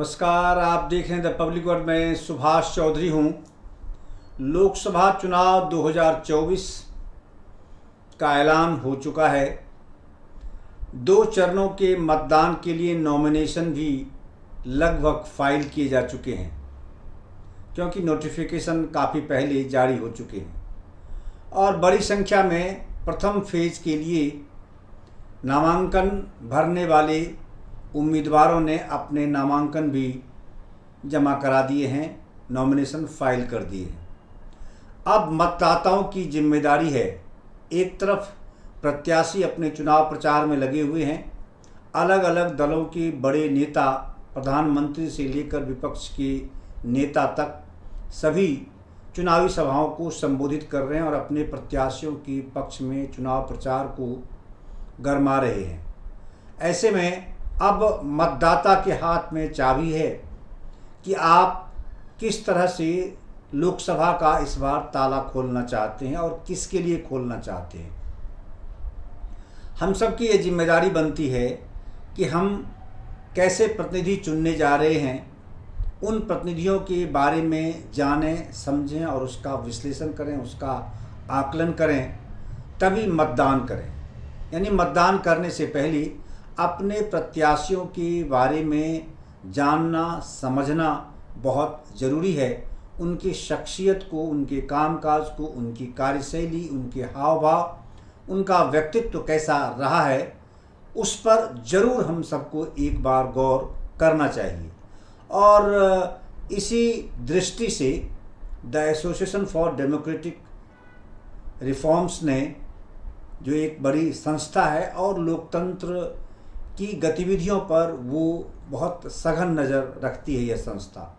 नमस्कार, आप देख रहे हैं द पब्लिक वर्ड में सुभाष चौधरी हूँ। लोकसभा चुनाव 2024 का ऐलान हो चुका है। 2 चरणों के मतदान के लिए नॉमिनेशन भी लगभग फाइल किए जा चुके हैं, क्योंकि नोटिफिकेशन काफ़ी पहले जारी हो चुके हैं और बड़ी संख्या में प्रथम फेज के लिए नामांकन भरने वाले उम्मीदवारों ने अपने नामांकन भी जमा करा दिए हैं, नॉमिनेशन फाइल कर दिए हैं। अब मतदाताओं की जिम्मेदारी है, एक तरफ प्रत्याशी अपने चुनाव प्रचार में लगे हुए हैं, अलग अलग दलों के बड़े नेता प्रधानमंत्री से लेकर विपक्ष के नेता तक सभी चुनावी सभाओं को संबोधित कर रहे हैं और अपने प्रत्याशियों के पक्ष में चुनाव प्रचार को गरमा रहे हैं। ऐसे में अब मतदाता के हाथ में चाबी है कि आप किस तरह से लोकसभा का इस बार ताला खोलना चाहते हैं और किसके लिए खोलना चाहते हैं। हम सब की ये जिम्मेदारी बनती है कि हम कैसे प्रतिनिधि चुनने जा रहे हैं, उन प्रतिनिधियों के बारे में जानें, समझें और उसका विश्लेषण करें, उसका आकलन करें, तभी मतदान करें। यानी मतदान करने से पहले अपने प्रत्याशियों के बारे में जानना, समझना बहुत ज़रूरी है। उनकी शख्सियत को, उनके कामकाज को, उनकी कार्यशैली, उनके हाव भाव, उनका व्यक्तित्व कैसा रहा है, उस पर ज़रूर हम सबको एक बार गौर करना चाहिए। और इसी दृष्टि से the association for democratic reforms ने, जो एक बड़ी संस्था है और लोकतंत्र की गतिविधियों पर वो बहुत सघन नज़र रखती है, यह संस्था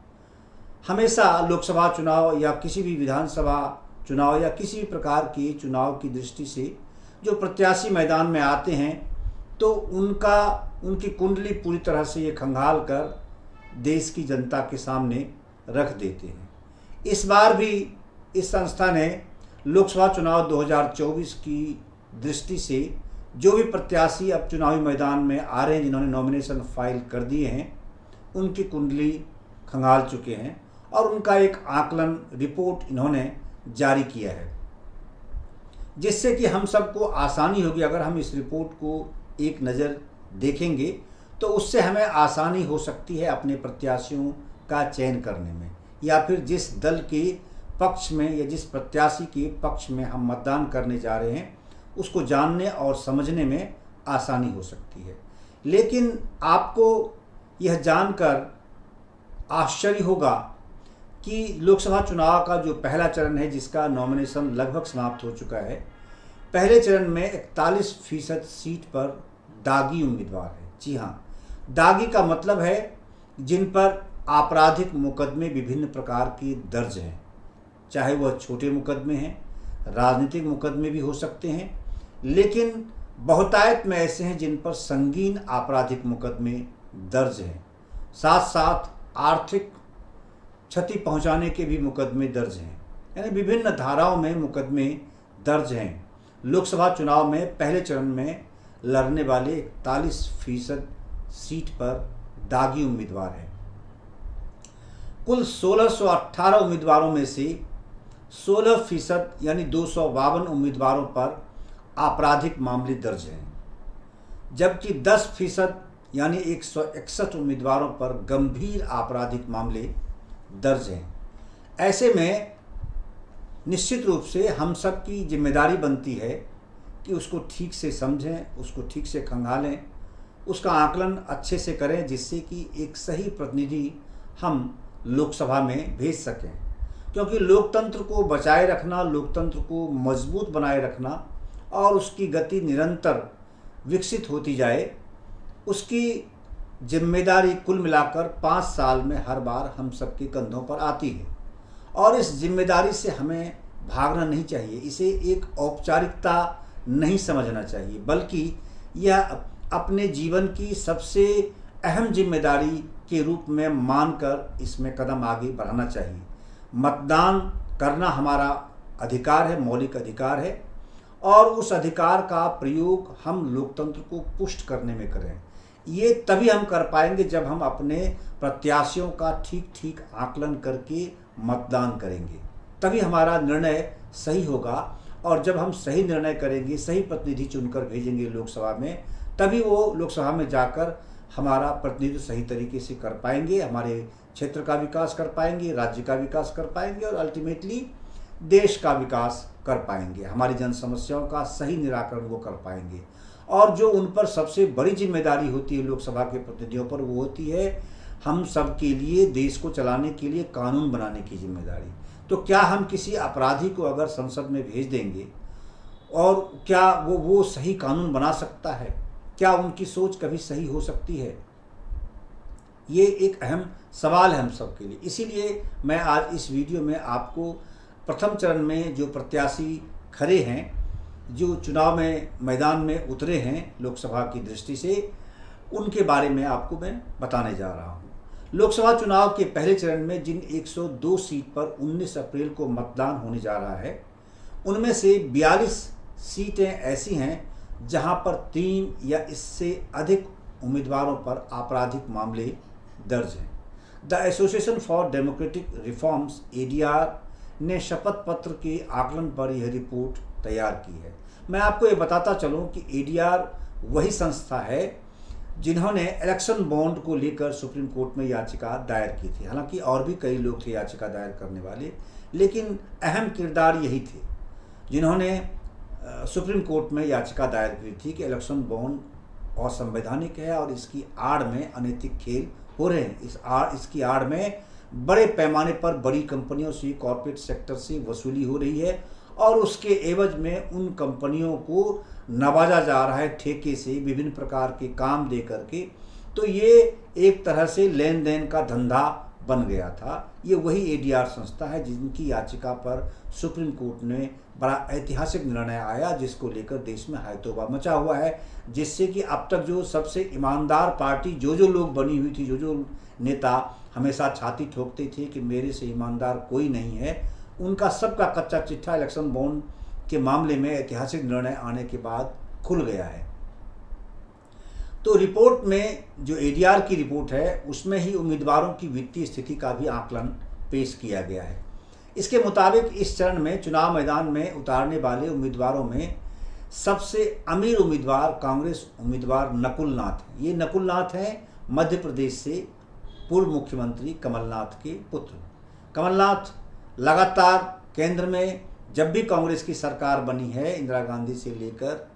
हमेशा लोकसभा चुनाव या किसी भी विधानसभा चुनाव या किसी भी प्रकार के चुनाव की दृष्टि से जो प्रत्याशी मैदान में आते हैं तो उनकी कुंडली पूरी तरह से ये खंगाल कर देश की जनता के सामने रख देते हैं। इस बार भी इस संस्था ने लोकसभा चुनाव 2024 की दृष्टि से जो भी प्रत्याशी अब चुनावी मैदान में आ रहे हैं, जिन्होंने नॉमिनेशन फाइल कर दिए हैं, उनकी कुंडली खंगाल चुके हैं और उनका एक आकलन रिपोर्ट इन्होंने जारी किया है, जिससे कि हम सबको आसानी होगी। अगर हम इस रिपोर्ट को एक नज़र देखेंगे तो उससे हमें आसानी हो सकती है अपने प्रत्याशियों का चयन करने में, या फिर जिस दल के पक्ष में या जिस प्रत्याशी के पक्ष में हम मतदान करने जा रहे हैं उसको जानने और समझने में आसानी हो सकती है। लेकिन आपको यह जानकर आश्चर्य होगा कि लोकसभा चुनाव का जो पहला चरण है, जिसका नॉमिनेशन लगभग समाप्त हो चुका है, पहले चरण में 41% सीट पर दागी उम्मीदवार है। जी हाँ, दागी का मतलब है जिन पर आपराधिक मुकदमे विभिन्न प्रकार के दर्ज हैं, चाहे वह छोटे मुकदमे हैं, राजनीतिक मुकदमे भी हो सकते हैं, लेकिन बहुतायत में ऐसे हैं जिन पर संगीन आपराधिक मुकदमे दर्ज हैं। साथ साथ आर्थिक क्षति पहुंचाने के भी मुकदमे दर्ज हैं, यानी विभिन्न धाराओं में मुकदमे दर्ज हैं। लोकसभा चुनाव में पहले चरण में लड़ने वाले 41% सीट पर दागी उम्मीदवार हैं। कुल 1618 उम्मीदवारों में से 16% यानी 252 उम्मीदवारों पर आपराधिक मामले दर्ज हैं, जबकि 10% यानी 161 उम्मीदवारों पर गंभीर आपराधिक मामले दर्ज हैं। ऐसे में निश्चित रूप से हम सब की जिम्मेदारी बनती है कि उसको ठीक से समझें, उसको ठीक से खंगालें, उसका आकलन अच्छे से करें, जिससे कि एक सही प्रतिनिधि हम लोकसभा में भेज सकें। क्योंकि लोकतंत्र को बचाए रखना, लोकतंत्र को मजबूत बनाए रखना और उसकी गति निरंतर विकसित होती जाए, उसकी जिम्मेदारी कुल मिलाकर 5 साल में हर बार हम सबके कंधों पर आती है। और इस जिम्मेदारी से हमें भागना नहीं चाहिए, इसे एक औपचारिकता नहीं समझना चाहिए, बल्कि यह अपने जीवन की सबसे अहम जिम्मेदारी के रूप में मानकर इसमें कदम आगे बढ़ाना चाहिए। मतदान करना हमारा अधिकार है, मौलिक अधिकार है, और उस अधिकार का प्रयोग हम लोकतंत्र को पुष्ट करने में करें। ये तभी हम कर पाएंगे जब हम अपने प्रत्याशियों का ठीक ठीक आकलन करके मतदान करेंगे, तभी हमारा निर्णय सही होगा। और जब हम सही निर्णय करेंगे, सही प्रतिनिधि चुनकर भेजेंगे लोकसभा में, तभी वो लोकसभा में जाकर हमारा प्रतिनिधित्व सही तरीके से कर पाएंगे, हमारे क्षेत्र का विकास कर पाएंगे, राज्य का विकास कर पाएंगे और अल्टीमेटली देश का विकास कर पाएंगे, हमारी जन समस्याओं का सही निराकरण वो कर पाएंगे। और जो उन पर सबसे बड़ी जिम्मेदारी होती है लोकसभा के प्रतिनिधियों पर, वो होती है हम सब के लिए, देश को चलाने के लिए कानून बनाने की जिम्मेदारी। तो क्या हम किसी अपराधी को अगर संसद में भेज देंगे और क्या वो सही कानून बना सकता है? क्या उनकी सोच कभी सही हो सकती है? ये एक अहम सवाल है हम सब के लिए। इसीलिए मैं आज इस वीडियो में आपको प्रथम चरण में जो प्रत्याशी खड़े हैं, जो चुनाव में मैदान में उतरे हैं लोकसभा की दृष्टि से, उनके बारे में आपको मैं बताने जा रहा हूँ। लोकसभा चुनाव के पहले चरण में जिन 102 सीट पर 19 अप्रैल को मतदान होने जा रहा है, उनमें से 42 सीटें ऐसी हैं जहां पर 3 या इससे अधिक उम्मीदवारों पर आपराधिक मामले दर्ज हैं। The association for democratic reforms ADR ने शपथ पत्र के आकलन पर यह रिपोर्ट तैयार की है। मैं आपको ये बताता चलूँ कि ADR वही संस्था है जिन्होंने इलेक्शन बॉन्ड को लेकर सुप्रीम कोर्ट में याचिका दायर की थी। हालांकि और भी कई लोग थे याचिका दायर करने वाले, लेकिन अहम किरदार यही थे जिन्होंने सुप्रीम कोर्ट में याचिका दायर की थी कि इलेक्शन बॉन्ड असंवैधानिक है और इसकी आड़ में अनैतिक खेल हो रहे हैं। इसकी आड़ में बड़े पैमाने पर बड़ी कंपनियों से, कॉर्पोरेट सेक्टर से वसूली हो रही है और उसके एवज में उन कंपनियों को नवाजा जा रहा है ठेके से, विभिन्न प्रकार के काम दे करके। तो ये एक तरह से लेन देन का धंधा बन गया था। ये वही ADR संस्था है जिनकी याचिका पर सुप्रीम कोर्ट ने बड़ा ऐतिहासिक निर्णय आया, जिसको लेकर देश में हायतोबा मचा हुआ है, जिससे कि अब तक जो सबसे ईमानदार पार्टी जो लोग बनी हुई थी, जो नेता हमेशा छाती ठोकते थे कि मेरे से ईमानदार कोई नहीं है, उनका सबका कच्चा चिट्ठा इलेक्शन बॉन्ड के मामले में ऐतिहासिक निर्णय आने के बाद खुल गया है। तो रिपोर्ट में जो ADR की रिपोर्ट है, उसमें ही उम्मीदवारों की वित्तीय स्थिति का भी आकलन पेश किया गया है। इसके मुताबिक इस चरण में चुनाव मैदान में उतारने वाले उम्मीदवारों में सबसे अमीर उम्मीदवार कांग्रेस उम्मीदवार नकुल नाथ हैं। ये नकुल नाथ हैं मध्य प्रदेश से पूर्व मुख्यमंत्री कमलनाथ के पुत्र। कमलनाथ लगातार केंद्र में जब भी कांग्रेस की सरकार बनी है, इंदिरा गांधी से लेकर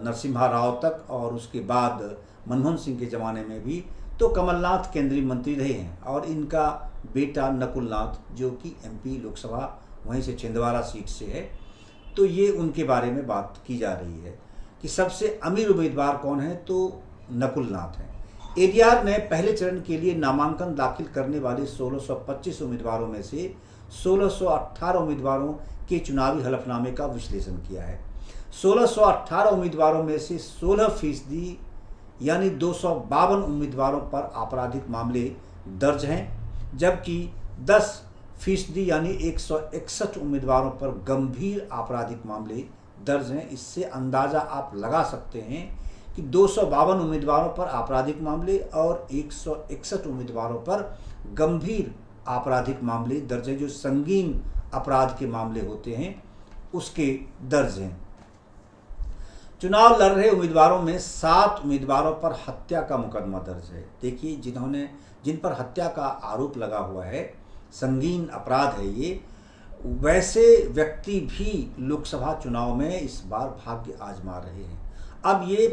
नरसिम्हा राव तक और उसके बाद मनमोहन सिंह के ज़माने में भी, तो कमलनाथ केंद्रीय मंत्री रहे हैं। और इनका बेटा नकुल नाथ जो कि MP लोकसभा वहीं से छिंदवाड़ा सीट से है, तो ये उनके बारे में बात की जा रही है कि सबसे अमीर उम्मीदवार कौन है, तो नकुल नाथ हैं। ADR ने पहले चरण के लिए नामांकन दाखिल करने वाले 1625 उम्मीदवारों में से 1618 उम्मीदवारों के चुनावी हलफनामे का विश्लेषण किया है। 1618 उम्मीदवारों में से 16% यानी 252 उम्मीदवारों पर आपराधिक मामले दर्ज हैं, जबकि 10% यानी 161 उम्मीदवारों पर गंभीर आपराधिक मामले दर्ज हैं। इससे अंदाज़ा आप लगा सकते हैं कि 252 उम्मीदवारों पर आपराधिक मामले और 161 उम्मीदवारों पर गंभीर आपराधिक मामले दर्ज हैं, जो संगीन अपराध के मामले होते हैं उसके दर्ज हैं। चुनाव लड़ रहे उम्मीदवारों में 7 उम्मीदवारों पर हत्या का मुकदमा दर्ज है। देखिए, जिन पर हत्या का आरोप लगा हुआ है, संगीन अपराध है ये, वैसे व्यक्ति भी लोकसभा चुनाव में इस बार भाग्य आजमा रहे हैं। अब ये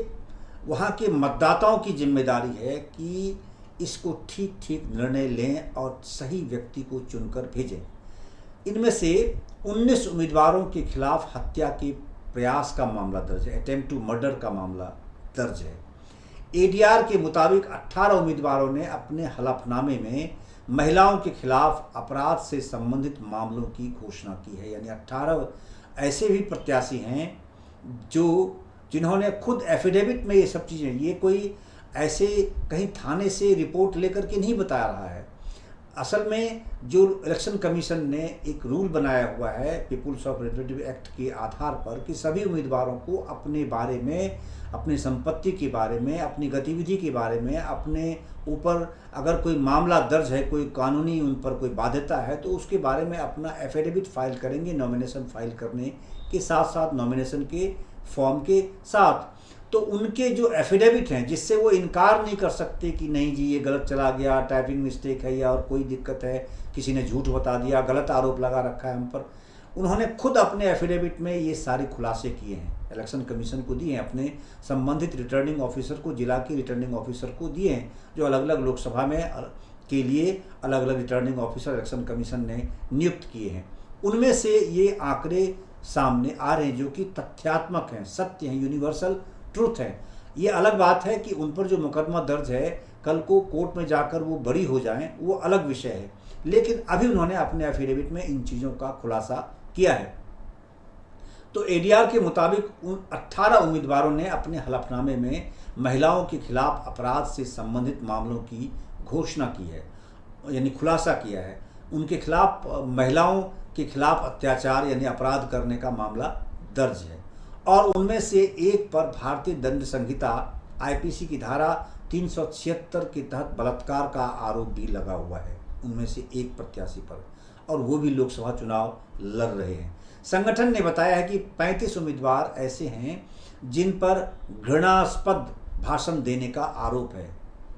वहाँ के मतदाताओं की जिम्मेदारी है कि इसको ठीक ठीक निर्णय लें और सही व्यक्ति को चुनकर भेजें। इनमें से 19 उम्मीदवारों के खिलाफ हत्या के प्रयास का मामला दर्ज है, अटेम्प्ट टू मर्डर का मामला दर्ज है। ADR के मुताबिक 18 उम्मीदवारों ने अपने हलफनामे में महिलाओं के खिलाफ अपराध से संबंधित मामलों की घोषणा की है। यानी 18 ऐसे भी प्रत्याशी हैं जिन्होंने खुद एफिडेविट में ये सब चीज़ें, ये कोई ऐसे कहीं थाने से रिपोर्ट लेकर के नहीं बता रहा है, असल में जो इलेक्शन कमीशन ने एक रूल बनाया हुआ है पीपुल्स ऑफ रिप्रेजेंटेटिव एक्ट के आधार पर कि सभी उम्मीदवारों को अपने बारे में, अपनी संपत्ति के बारे में, अपनी गतिविधि के बारे में, अपने ऊपर अगर कोई मामला दर्ज है, कोई कानूनी उन पर कोई बाध्यता है तो उसके बारे में अपना एफिडेविट फाइल करेंगे नॉमिनेशन फाइल करने के साथ साथ, नॉमिनेशन के फॉर्म के साथ। तो उनके जो एफिडेविट हैं जिससे वो इनकार नहीं कर सकते कि नहीं जी ये गलत चला गया, टाइपिंग मिस्टेक है या और कोई दिक्कत है, किसी ने झूठ बता दिया, गलत आरोप लगा रखा है हम पर, उन्होंने खुद अपने एफिडेविट में ये सारे खुलासे किए हैं, इलेक्शन कमीशन को दिए हैं, अपने संबंधित रिटर्निंग ऑफिसर को, जिला के रिटर्निंग ऑफिसर को दिए हैं, जो अलग अलग लोकसभा में के लिए अलग अलग रिटर्निंग ऑफिसर इलेक्शन कमीशन ने नियुक्त किए हैं। उनमें से ये आंकड़े सामने आ रहे हैं जो कि तथ्यात्मक हैं, सत्य हैं, यूनिवर्सल ट्रूथ है। ये अलग बात है कि उन पर जो मुकदमा दर्ज है कल को कोर्ट में जाकर वो बरी हो जाएं, वो अलग विषय है, लेकिन अभी उन्होंने अपने एफिडेविट में इन चीज़ों का खुलासा किया है। तो एडीआर के मुताबिक उन 18 उम्मीदवारों ने अपने हलफनामे में महिलाओं के खिलाफ अपराध से संबंधित मामलों की घोषणा की है, यानी खुलासा किया है। उनके खिलाफ महिलाओं के खिलाफ अत्याचार यानी अपराध करने का मामला दर्ज है और उनमें से एक पर भारतीय दंड संहिता आईपीसी की धारा 376 के तहत बलात्कार का आरोप भी लगा हुआ है, उनमें से एक प्रत्याशी पर, और वो भी लोकसभा चुनाव लड़ रहे हैं। संगठन ने बताया है कि 35 उम्मीदवार ऐसे हैं जिन पर घृणास्पद भाषण देने का आरोप है,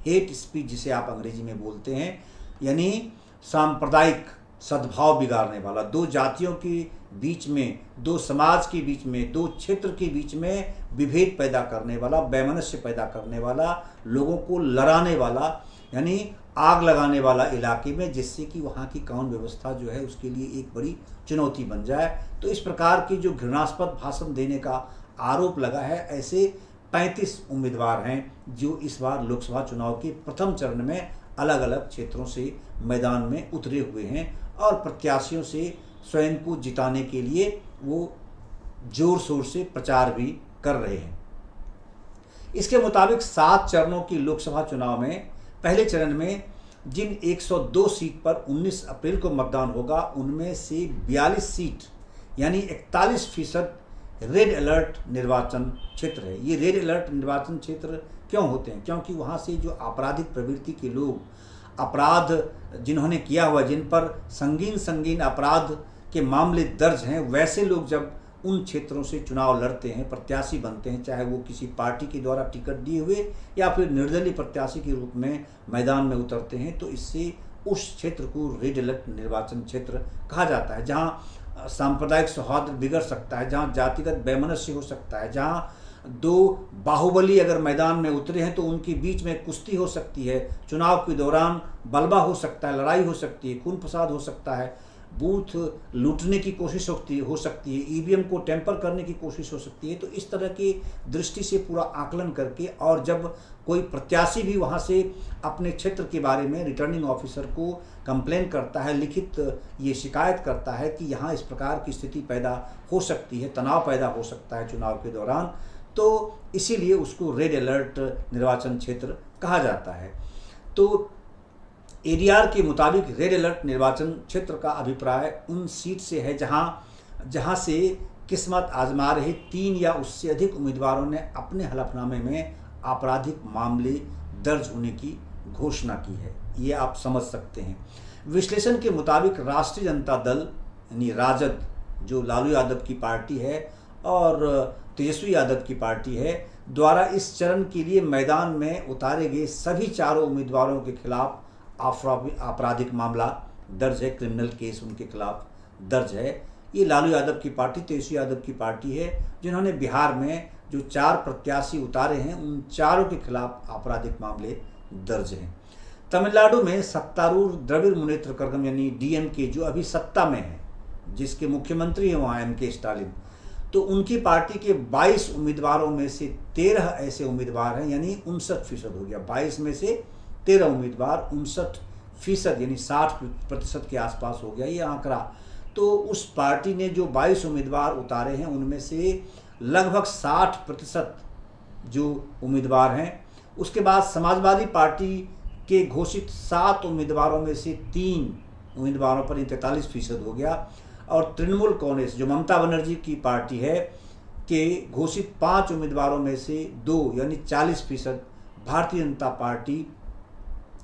हेट स्पीच जिसे आप अंग्रेजी में बोलते हैं, यानी सांप्रदायिक सद्भाव बिगाड़ने वाला, दो जातियों के बीच में, दो समाज के बीच में, दो क्षेत्र के बीच में विभेद पैदा करने वाला, वैमनस्य पैदा करने वाला, लोगों को लड़ाने वाला, यानी आग लगाने वाला इलाके में, जिससे कि वहाँ की कानून व्यवस्था जो है उसके लिए एक बड़ी चुनौती बन जाए। तो इस प्रकार की जो घृणास्पद भाषण देने का आरोप लगा है, ऐसे 35 उम्मीदवार हैं जो इस बार लोकसभा चुनाव के प्रथम चरण में अलग अलग क्षेत्रों से मैदान में उतरे हुए हैं और प्रत्याशियों से स्वयं को जिताने के लिए वो जोर शोर से प्रचार भी कर रहे हैं। इसके मुताबिक 7 चरणों की लोकसभा चुनाव में पहले चरण में जिन 102 सीट पर 19 अप्रैल को मतदान होगा, उनमें से 42 सीट यानी 41% रेड अलर्ट निर्वाचन क्षेत्र है। ये रेड अलर्ट निर्वाचन क्षेत्र क्यों होते हैं? क्योंकि वहाँ से जो आपराधिक प्रवृत्ति के लोग, अपराध जिन्होंने किया हुआ, जिन पर संगीन अपराध के मामले दर्ज हैं, वैसे लोग जब उन क्षेत्रों से चुनाव लड़ते हैं, प्रत्याशी बनते हैं, चाहे वो किसी पार्टी के द्वारा टिकट दिए हुए या फिर निर्दलीय प्रत्याशी के रूप में मैदान में उतरते हैं, तो इससे उस क्षेत्र को रेड अलर्ट निर्वाचन क्षेत्र कहा जाता है, जहाँ सांप्रदायिक सौहार्द बिगड़ सकता है, जहाँ जातिगत वैमनस्य हो सकता है, जहाँ दो बाहुबली अगर मैदान में उतरे हैं तो उनके बीच में कुश्ती हो सकती है, चुनाव के दौरान बलवा हो सकता है, लड़ाई हो सकती है, खून फसाद हो सकता है, बूथ लूटने की कोशिश हो सकती है, ईवीएम को टेम्पर करने की कोशिश हो सकती है। तो इस तरह की दृष्टि से पूरा आकलन करके, और जब कोई प्रत्याशी भी वहाँ से अपने क्षेत्र के बारे में रिटर्निंग ऑफिसर को कंप्लेन करता है, लिखित ये शिकायत करता है कि यहाँ इस प्रकार की स्थिति पैदा हो सकती है, तनाव पैदा हो सकता है चुनाव के दौरान, तो इसीलिए उसको रेड अलर्ट निर्वाचन क्षेत्र कहा जाता है। तो एडीआर के मुताबिक रेड अलर्ट निर्वाचन क्षेत्र का अभिप्राय उन सीट से है जहां से किस्मत आजमा रहे 3 या उससे अधिक उम्मीदवारों ने अपने हलफनामे में आपराधिक मामले दर्ज होने की घोषणा की है। ये आप समझ सकते हैं। विश्लेषण के मुताबिक राष्ट्रीय जनता दल यानी राजद, जो लालू यादव की पार्टी है और तेजस्वी यादव की पार्टी है, द्वारा इस चरण के लिए मैदान में उतारे गए सभी चारों उम्मीदवारों के खिलाफ आपराधिक मामला दर्ज है, क्रिमिनल केस उनके खिलाफ दर्ज है। ये लालू यादव की पार्टी, तेजस्वी यादव की पार्टी है, जिन्होंने बिहार में जो 4 प्रत्याशी उतारे हैं उन चारों के खिलाफ आपराधिक मामले दर्ज हैं। तमिलनाडु में सत्तारूढ़ द्रविड़ मुनेत्र कड़गम यानी डीएमके, जो अभी सत्ता में है, जिसके मुख्यमंत्री हैं वहाँ एमके स्टालिन, तो उनकी पार्टी के 22 उम्मीदवारों में से 13 ऐसे उम्मीदवार हैं, यानी 59% हो गया। 22 में से 13 उम्मीदवार, 59% यानी 60% के आसपास हो गया ये आंकड़ा। तो उस पार्टी ने जो 22 उम्मीदवार उतारे हैं उनमें से लगभग 60% जो उम्मीदवार हैं। उसके बाद समाजवादी पार्टी के घोषित 7 उम्मीदवारों में से 3 उम्मीदवारों पर 43% हो गया। और तृणमूल कांग्रेस जो ममता बनर्जी की पार्टी है के घोषित 5 उम्मीदवारों में से 2 यानी 40%, भारतीय जनता पार्टी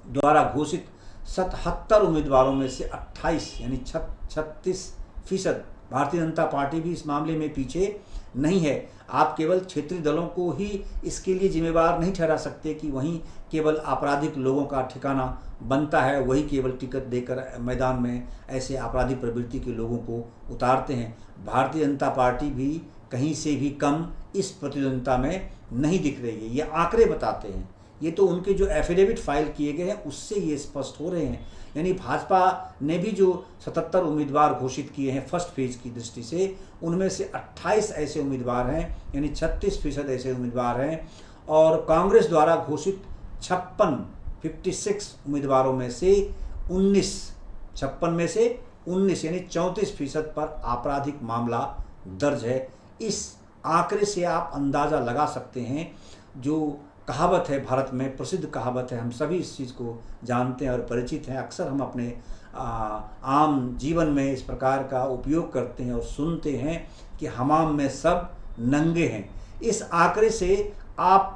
द्वारा घोषित 77 उम्मीदवारों में से 28 यानी 36%। भारतीय जनता पार्टी भी इस मामले में पीछे नहीं है। आप केवल क्षेत्रीय दलों को ही इसके लिए जिम्मेवार नहीं ठहरा सकते कि वहीं केवल आपराधिक लोगों का ठिकाना बनता है, वही केवल टिकट देकर मैदान में ऐसे आपराधिक प्रवृत्ति के लोगों को उतारते हैं। भारतीय जनता पार्टी भी कहीं से भी कम इस प्रतिद्वंदिता में नहीं दिख रही है। ये आंकड़े बताते हैं, ये तो उनके जो एफिडेविट फाइल किए गए हैं उससे ये स्पष्ट हो रहे हैं। यानी भाजपा ने भी जो 77 उम्मीदवार घोषित किए हैं फर्स्ट फेज की दृष्टि से, उनमें से 28 ऐसे उम्मीदवार हैं यानी 36% ऐसे उम्मीदवार हैं। और कांग्रेस द्वारा घोषित 56 उम्मीदवारों में से 56 में से 19 यानी 34% पर आपराधिक मामला दर्ज है। इस आंकड़े से आप अंदाज़ा लगा सकते हैं, जो कहावत है भारत में प्रसिद्ध कहावत है, हम सभी इस चीज़ को जानते हैं और परिचित हैं। अक्सर हम अपने आम जीवन में इस प्रकार का उपयोग करते हैं और सुनते हैं कि हमाम में सब नंगे हैं। इस आंकड़े से आप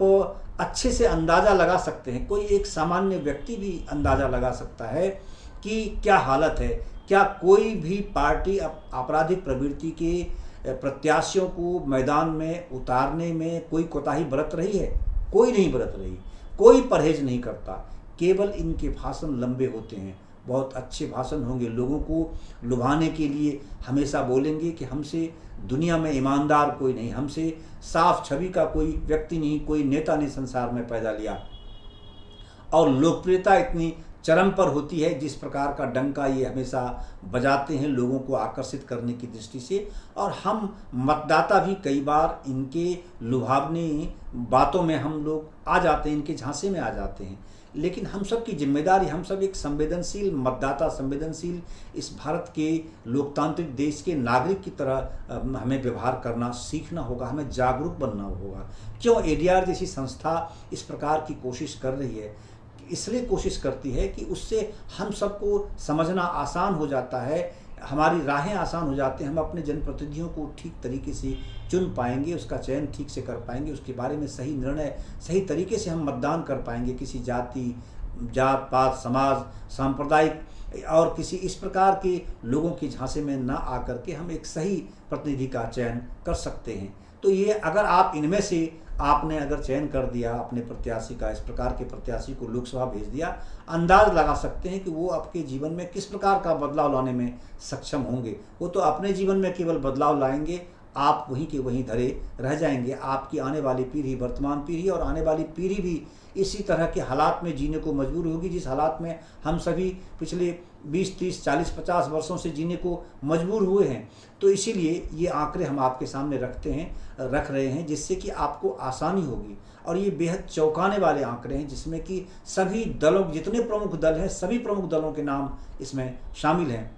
अच्छे से अंदाज़ा लगा सकते हैं, कोई एक सामान्य व्यक्ति भी अंदाज़ा लगा सकता है कि क्या हालत है। क्या कोई भी पार्टी आपराधिक प्रवृत्ति के प्रत्याशियों को मैदान में उतारने में कोई कोताही बरत रही है? कोई नहीं बरत रही, कोई परहेज नहीं करता। केवल इनके भाषण लंबे होते हैं, बहुत अच्छे भाषण होंगे, लोगों को लुभाने के लिए हमेशा बोलेंगे कि हमसे दुनिया में ईमानदार कोई नहीं, हमसे साफ छवि का कोई व्यक्ति नहीं, कोई नेता ने संसार में पैदा लिया। और लोकप्रियता इतनी चरम पर होती है, जिस प्रकार का डंका ये हमेशा बजाते हैं लोगों को आकर्षित करने की दृष्टि से। और हम मतदाता भी कई बार इनके लुभावनी बातों में हम लोग आ जाते हैं, इनके झांसे में आ जाते हैं। लेकिन हम सब की जिम्मेदारी, हम सब एक संवेदनशील मतदाता, संवेदनशील इस भारत के लोकतांत्रिक देश के नागरिक की तरह हमें व्यवहार करना सीखना होगा, हमें जागरूक बनना होगा। क्यों एडीआर जैसी संस्था इस प्रकार की कोशिश कर रही है? इसलिए कोशिश करती है कि उससे हम सबको समझना आसान हो जाता है, हमारी राहें आसान हो जाती हैं, हम अपने जनप्रतिनिधियों को ठीक तरीके से चुन पाएंगे, उसका चयन ठीक से कर पाएंगे, उसके बारे में सही निर्णय सही तरीके से हम मतदान कर पाएंगे। किसी जाति, जात पात, समाज, सांप्रदायिक और किसी इस प्रकार के लोगों के झांसे में ना आकर के हम एक सही प्रतिनिधि का चयन कर सकते हैं। तो ये अगर आप इनमें से आपने अगर चयन कर दिया अपने प्रत्याशी का, इस प्रकार के प्रत्याशी को लोकसभा भेज दिया, अंदाज लगा सकते हैं कि वो आपके जीवन में किस प्रकार का बदलाव लाने में सक्षम होंगे। वो तो अपने जीवन में केवल बदलाव लाएंगे, आप वहीं के वहीं धरे रह जाएंगे। आपकी आने वाली पीढ़ी, वर्तमान पीढ़ी और आने वाली पीढ़ी भी इसी तरह के हालात में जीने को मजबूर होगी जिस हालात में हम सभी पिछले 20, 30, 40, 50 वर्षों से जीने को मजबूर हुए हैं। तो इसीलिए ये आंकड़े हम आपके सामने रख रहे हैं, जिससे कि आपको आसानी होगी। और ये बेहद चौंकाने वाले आंकड़े हैं, जिसमें कि सभी दलों, जितने प्रमुख दल हैं, सभी प्रमुख दलों के नाम इसमें शामिल हैं।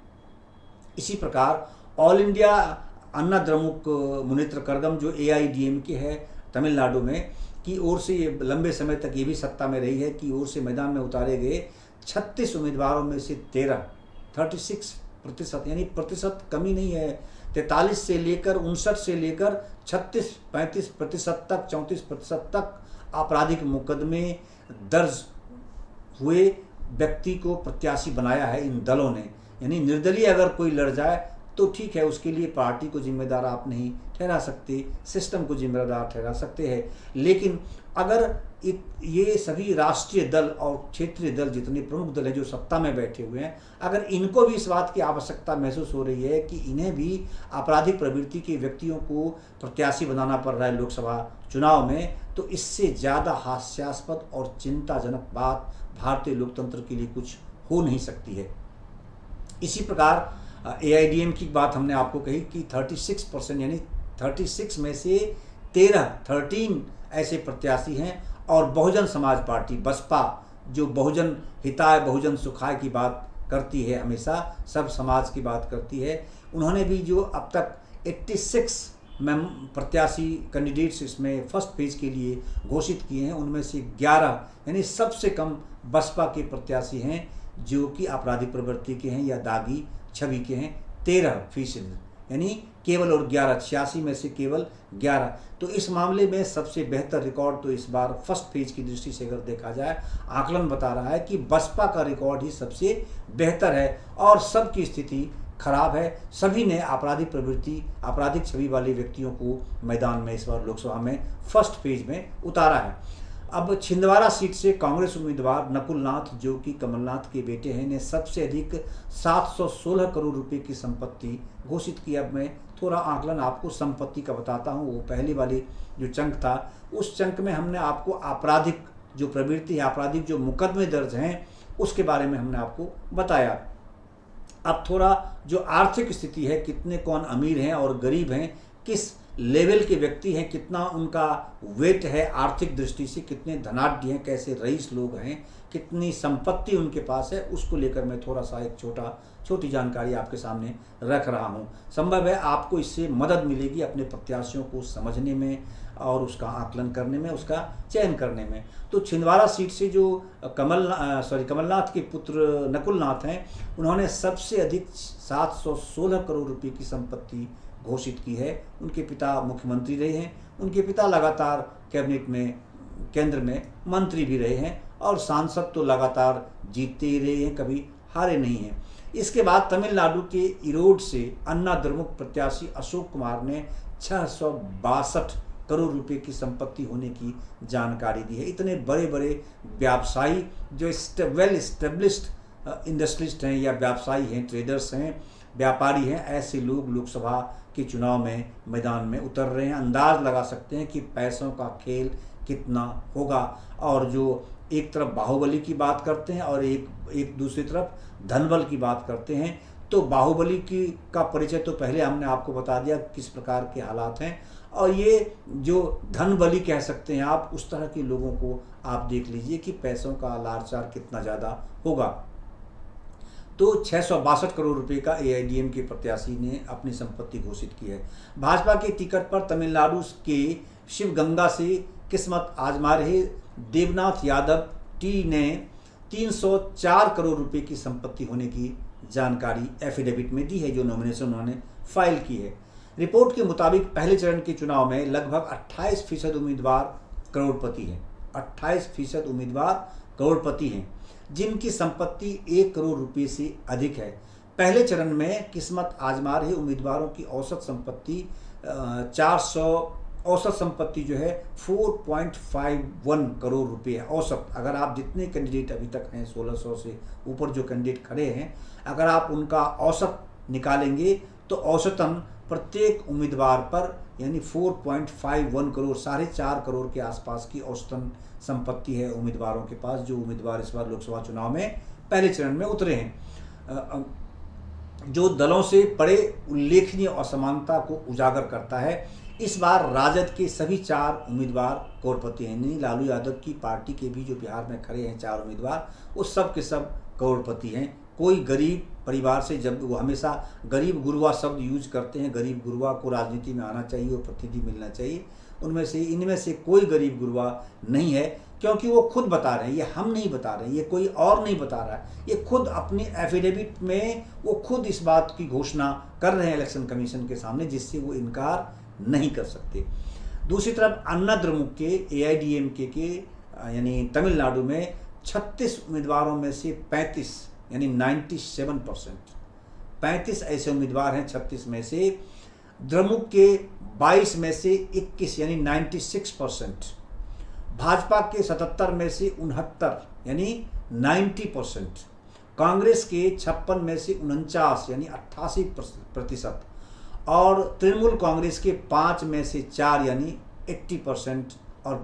इसी प्रकार ऑल इंडिया अन्ना द्रमुक मुनेत्र कड़गम जो AIADMK है तमिलनाडु में की ओर से, ये लंबे समय तक ये भी सत्ता में रही है, की ओर से मैदान में उतारे गए 36 उम्मीदवारों में से 36% यानी प्रतिशत कमी नहीं है, 43 से लेकर 59 से लेकर 36-35% तक, 34% तक आपराधिक मुकदमे दर्ज हुए व्यक्ति को प्रत्याशी बनाया है इन दलों ने। यानी निर्दलीय अगर कोई लड़ जाए तो ठीक है, उसके लिए पार्टी को जिम्मेदार आप नहीं ठहरा सकते, सिस्टम को जिम्मेदार ठहरा सकते हैं। लेकिन अगर ये सभी राष्ट्रीय दल और क्षेत्रीय दल, जितने प्रमुख दल हैं जो सत्ता में बैठे हुए हैं, अगर इनको भी इस बात की आवश्यकता महसूस हो रही है कि इन्हें भी आपराधिक प्रवृत्ति के व्यक्तियों को प्रत्याशी बनाना पड़ रहा है लोकसभा चुनाव में, तो इससे ज़्यादा हास्यास्पद और चिंताजनक बात भारतीय लोकतंत्र के लिए कुछ हो नहीं सकती है। इसी प्रकार AIADMK की बात हमने आपको कही कि 36% यानी 36 में से 13 ऐसे प्रत्याशी हैं। और बहुजन समाज पार्टी बसपा जो बहुजन हिताय बहुजन सुखाय की बात करती है, हमेशा सब समाज की बात करती है, उन्होंने भी जो अब तक 86 मैं प्रत्याशी कैंडिडेट्स इसमें फर्स्ट फेज के लिए घोषित किए हैं। उनमें से 11 यानी सबसे कम बसपा के प्रत्याशी हैं जो कि आपराधिक प्रवृत्ति के हैं या दागी छवि के हैं, 13% यानी केवल, और 11, 86 में से केवल 11। तो इस मामले में सबसे बेहतर रिकॉर्ड तो इस बार फर्स्ट फेज की दृष्टि से अगर देखा जाए, आकलन बता रहा है कि बसपा का रिकॉर्ड ही सबसे बेहतर है और सबकी स्थिति खराब है। सभी ने आपराधिक प्रवृत्ति, आपराधिक छवि वाले व्यक्तियों को मैदान में इस बार लोकसभा में फर्स्ट फेज में उतारा है। अब छिंदवाड़ा सीट से कांग्रेस उम्मीदवार नकुल नाथ, जो कि कमलनाथ के बेटे हैं, ने सबसे अधिक 716 करोड़ रुपए की संपत्ति घोषित की। अब मैं थोड़ा आकलन आपको संपत्ति का बताता हूं। वो पहले वाली जो चंक था, उस चंक में हमने आपको आपराधिक जो प्रवृत्ति है, आपराधिक जो मुकदमे दर्ज हैं, उसके बारे में हमने आपको बताया। अब थोड़ा जो आर्थिक स्थिति है, कितने कौन अमीर हैं और गरीब हैं, किस लेवल के व्यक्ति हैं, कितना उनका वेट है आर्थिक दृष्टि से, कितने धनाढ्य हैं, कैसे रईस लोग हैं, कितनी संपत्ति उनके पास है, उसको लेकर मैं थोड़ा सा एक छोटी जानकारी आपके सामने रख रहा हूं। संभव है आपको इससे मदद मिलेगी अपने प्रत्याशियों को समझने में और उसका आकलन करने में, उसका चयन करने में। तो छिंदवाड़ा सीट से जो कमलनाथ के पुत्र नकुल नाथ हैं, उन्होंने सबसे अधिक 716 करोड़ रुपए की संपत्ति घोषित की है। उनके पिता मुख्यमंत्री रहे हैं, उनके पिता लगातार कैबिनेट में, केंद्र में मंत्री भी रहे हैं और सांसद तो लगातार जीतते ही रहे हैं, कभी हारे नहीं हैं। इसके बाद तमिलनाडु के इरोड से अन्ना द्रमुक प्रत्याशी अशोक कुमार ने 662 करोड़ रुपए की संपत्ति होने की जानकारी दी है। इतने बड़े बड़े व्यवसायी जो वेल एस्टेब्लिश्ड इंडस्ट्रिस्ट हैं या व्यवसायी हैं, ट्रेडर्स हैं, व्यापारी हैं, ऐसे लोग लोकसभा के चुनाव में मैदान में उतर रहे हैं। अंदाज लगा सकते हैं कि पैसों का खेल कितना होगा। और जो एक तरफ बाहुबली की बात करते हैं और एक दूसरी तरफ धनबल की बात करते हैं, तो बाहुबली का परिचय तो पहले हमने आपको बता दिया किस प्रकार के हालात हैं, और ये जो धनबली कह सकते हैं आप, उस तरह के लोगों को आप देख लीजिए कि पैसों का लाचार कितना ज़्यादा होगा। तो 662 करोड़ रुपए का एआईडीएम के प्रत्याशी ने अपनी संपत्ति घोषित की है। भाजपा के टिकट पर तमिलनाडु के शिवगंगा से किस्मत आजमा रहे देवनाथ यादव टी ने 304 करोड़ रुपए की संपत्ति होने की जानकारी एफिडेविट में दी है, जो नॉमिनेशन उन्होंने फाइल की है। रिपोर्ट के मुताबिक पहले चरण के चुनाव में लगभग 28% उम्मीदवार करोड़पति हैं। 28% उम्मीदवार करोड़पति हैं जिनकी संपत्ति 1 करोड़ रुपए से अधिक है। पहले चरण में किस्मत आजमा रहे उम्मीदवारों की औसत संपत्ति जो है 4.51 करोड़ रुपए है औसत। अगर आप जितने कैंडिडेट अभी तक हैं, 1600 से ऊपर जो कैंडिडेट खड़े हैं, अगर आप उनका औसत निकालेंगे तो औसतन प्रत्येक उम्मीदवार पर यानी 4.51 करोड़, 4.5 करोड़ के आसपास की औसतन संपत्ति है उम्मीदवारों के पास, जो उम्मीदवार इस बार लोकसभा चुनाव में पहले चरण में उतरे हैं। जो दलों से पड़े उल्लेखनीय असमानता को उजागर करता है। इस बार राजद के सभी 4 उम्मीदवार करोड़पति हैं। नहीं, लालू यादव की पार्टी के भी जो बिहार में खड़े हैं 4 उम्मीदवार, वो सब के सब करोड़पति हैं। कोई गरीब परिवार से, जब वो हमेशा गरीब गुरुआ शब्द यूज करते हैं, गरीब गुरुआ को राजनीति में आना चाहिए और प्रतिनिधि मिलना चाहिए, इनमें से कोई गरीब गुरुआ नहीं है, क्योंकि वो खुद बता रहे हैं, ये हम नहीं बता रहे, ये कोई और नहीं बता रहा है, ये खुद अपनी एफिडेविट में वो खुद इस बात की घोषणा कर रहे हैं इलेक्शन कमीशन के सामने, जिससे वो इनकार नहीं कर सकते। दूसरी तरफ अन्ना द्रमुक के एआईडीएमके के यानी तमिलनाडु में 36 उम्मीदवारों में से 35 यानी 97%, 35 ऐसे उम्मीदवार हैं 36 में से। द्रमुक के 22 में से 21 यानी 96%, भाजपा के 77 में से 69 यानी 90%, कांग्रेस के 56 में से 49 यानी 88%, और तृणमूल कांग्रेस के 5 में से 4 यानी 80%, और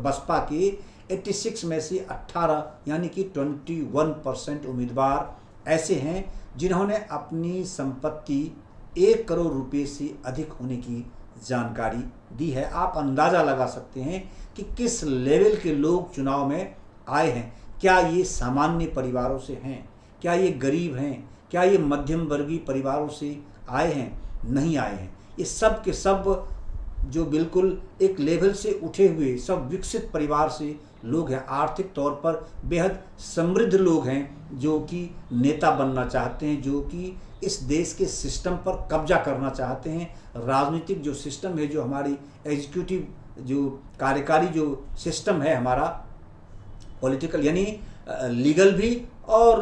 बसपा के 86 में से 18 यानी कि 21% उम्मीदवार ऐसे हैं जिन्होंने अपनी संपत्ति 1 करोड़ रुपए से अधिक होने की जानकारी दी है। आप अंदाज़ा लगा सकते हैं कि किस लेवल के लोग चुनाव में आए हैं। क्या ये सामान्य परिवारों से हैं? क्या ये गरीब हैं? क्या ये मध्यम वर्गीय परिवारों से आए हैं? नहीं आए हैं। ये सब के सब जो बिल्कुल एक लेवल से उठे हुए सब विकसित परिवार से लोग हैं, आर्थिक तौर पर बेहद समृद्ध लोग हैं, जो कि नेता बनना चाहते हैं, जो कि इस देश के सिस्टम पर कब्जा करना चाहते हैं। राजनीतिक जो सिस्टम है, जो हमारी एग्जीक्यूटिव जो कार्यकारी जो सिस्टम है हमारा, पॉलिटिकल यानी लीगल भी और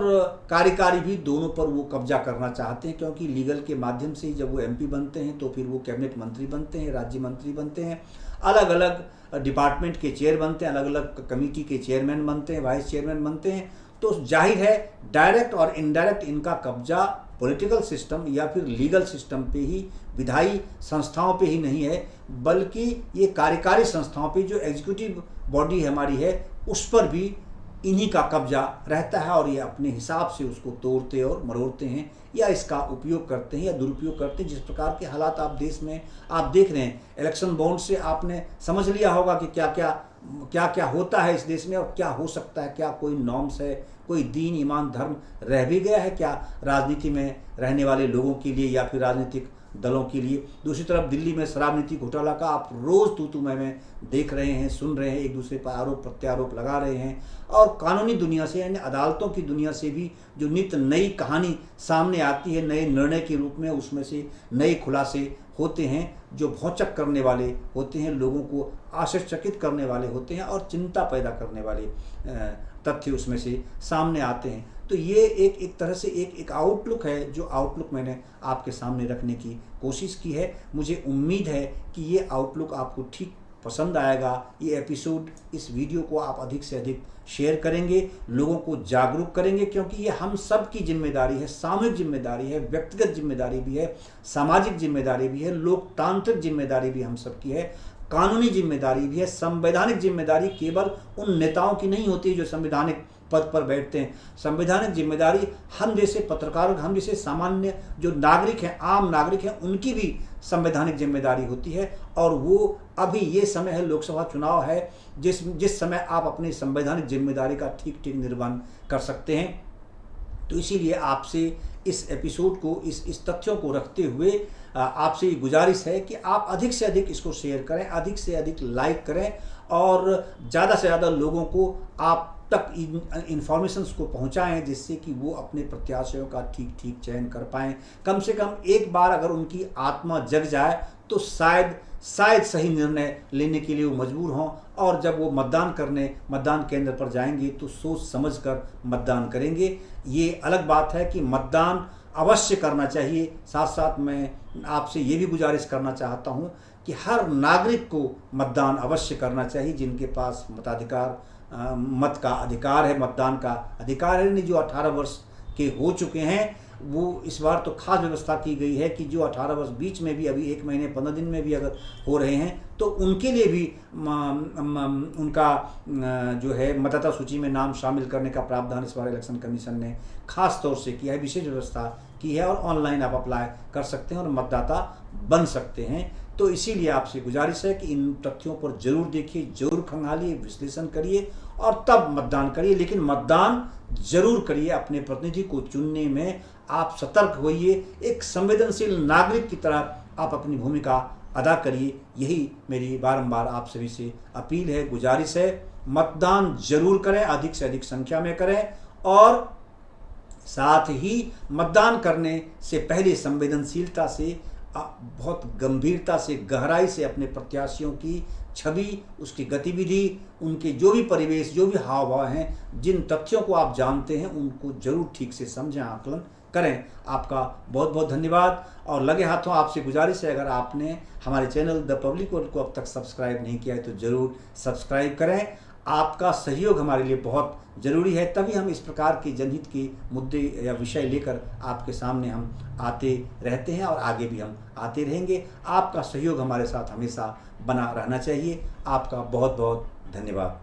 कार्यकारी भी, दोनों पर वो कब्जा करना चाहते हैं। क्योंकि लीगल के माध्यम से ही जब वो एमपी बनते हैं तो फिर वो कैबिनेट मंत्री बनते हैं, राज्य मंत्री बनते हैं, अलग अलग डिपार्टमेंट के चेयर बनते हैं, अलग अलग कमेटी के चेयरमैन बनते हैं, वाइस चेयरमैन बनते हैं। तो जाहिर है डायरेक्ट और इनडायरेक्ट इनका कब्जा पॉलिटिकल सिस्टम या फिर लीगल सिस्टम पे ही, विधायी संस्थाओं पे ही नहीं है, बल्कि ये कार्यकारी संस्थाओं पे जो एग्जीक्यूटिव बॉडी हमारी है उस पर भी इन्हीं का कब्जा रहता है। और ये अपने हिसाब से उसको तोड़ते और मरोड़ते हैं, या इसका उपयोग करते हैं या दुरुपयोग करते हैं। जिस प्रकार के हालात आप देश में आप देख रहे हैं, इलेक्शन बॉन्ड से आपने समझ लिया होगा कि क्या क्या होता है इस देश में और क्या हो सकता है। क्या कोई नॉर्म्स है, कोई दीन ईमान धर्म रह भी गया है क्या राजनीति में रहने वाले लोगों के लिए या फिर राजनीतिक दलों के लिए। दूसरी तरफ दिल्ली में शराब नीति घोटाला का आप रोज़ तू मैं देख रहे हैं, सुन रहे हैं, एक दूसरे पर आरोप प्रत्यारोप लगा रहे हैं। और कानूनी दुनिया से यानी अदालतों की दुनिया से भी जो नित्य नई कहानी सामने आती है, नए निर्णय के रूप में, उसमें से नए खुलासे होते हैं जो भौचक करने वाले होते हैं, लोगों को आश्चर्यचकित करने वाले होते हैं और चिंता पैदा करने वाले तथ्य उसमें से सामने आते हैं। तो ये एक तरह से एक आउटलुक है, जो आउटलुक मैंने आपके सामने रखने की कोशिश की है। मुझे उम्मीद है कि ये आउटलुक आपको ठीक पसंद आएगा। ये एपिसोड, इस वीडियो को आप अधिक से अधिक शेयर करेंगे, लोगों को जागरूक करेंगे, क्योंकि ये हम सब की जिम्मेदारी है, सामूहिक जिम्मेदारी है, व्यक्तिगत जिम्मेदारी भी है, सामाजिक जिम्मेदारी भी है, लोकतांत्रिक जिम्मेदारी भी हम सब की है, कानूनी जिम्मेदारी भी है। संवैधानिक जिम्मेदारी केवल उन नेताओं की नहीं होती जो संवैधानिक पद पर बैठते हैं। संवैधानिक जिम्मेदारी हम जैसे पत्रकारों, हम जैसे सामान्य जो नागरिक हैं, आम नागरिक हैं, उनकी भी संवैधानिक जिम्मेदारी होती है। और वो अभी ये समय है, लोकसभा चुनाव है, जिस समय आप अपनी संवैधानिक जिम्मेदारी का ठीक ठीक निर्वहन कर सकते हैं। तो इसीलिए आपसे इस एपिसोड को, इस तथ्यों को रखते हुए आपसे ये गुजारिश है कि आप अधिक से अधिक इसको शेयर करें, अधिक से अधिक लाइक करें और ज़्यादा से ज़्यादा लोगों को आप तक इन्फॉर्मेशंस को पहुंचाएं, जिससे कि वो अपने प्रत्याशियों का ठीक ठीक चयन कर पाएँ। कम से कम एक बार अगर उनकी आत्मा जग जाए तो शायद सही निर्णय लेने के लिए वो मजबूर हों, और जब वो मतदान केंद्र पर जाएंगे तो सोच समझकर मतदान करेंगे। ये अलग बात है कि मतदान अवश्य करना चाहिए। साथ साथ मैं आपसे ये भी गुजारिश करना चाहता हूँ कि हर नागरिक को मतदान अवश्य करना चाहिए, जिनके पास मत का अधिकार है, मतदान का अधिकार है। नहीं, जो 18 वर्ष के हो चुके हैं, वो इस बार तो खास व्यवस्था की गई है कि जो 18 वर्ष बीच में भी अभी 1 महीने 15 दिन में भी अगर हो रहे हैं तो उनके लिए भी उनका जो है मतदाता सूची में नाम शामिल करने का प्रावधान इस बार इलेक्शन कमीशन ने खास तौर से किया है, विशेष व्यवस्था की है। और ऑनलाइन आप अप्लाई कर सकते हैं और मतदाता बन सकते हैं। तो इसीलिए आपसे गुजारिश है कि इन तथ्यों पर जरूर देखिए, जरूर खंगालिए, विश्लेषण करिए और तब मतदान करिए। लेकिन मतदान जरूर करिए, अपने प्रतिनिधि को चुनने में आप सतर्क होइए, एक संवेदनशील नागरिक की तरह आप अपनी भूमिका अदा करिए। यही मेरी बारंबार आप सभी से अपील है, गुजारिश है। मतदान जरूर करें, अधिक से अधिक संख्या में करें, और साथ ही मतदान करने से पहले संवेदनशीलता से, बहुत गंभीरता से, गहराई से अपने प्रत्याशियों की छवि, उसकी गतिविधि, उनके जो भी परिवेश, जो भी हाव भाव हैं, जिन तथ्यों को आप जानते हैं, उनको जरूर ठीक से समझें, आकलन करें। आपका बहुत बहुत धन्यवाद। और लगे हाथों आपसे गुजारिश है, अगर आपने हमारे चैनल द पब्लिक वर्ल्ड को अब तक सब्सक्राइब नहीं किया है तो ज़रूर सब्सक्राइब करें। आपका सहयोग हमारे लिए बहुत ज़रूरी है, तभी हम इस प्रकार के जनहित के मुद्दे या विषय लेकर आपके सामने हम आते रहते हैं और आगे भी हम आते रहेंगे। आपका सहयोग हमारे साथ हमेशा बना रहना चाहिए। आपका बहुत बहुत धन्यवाद।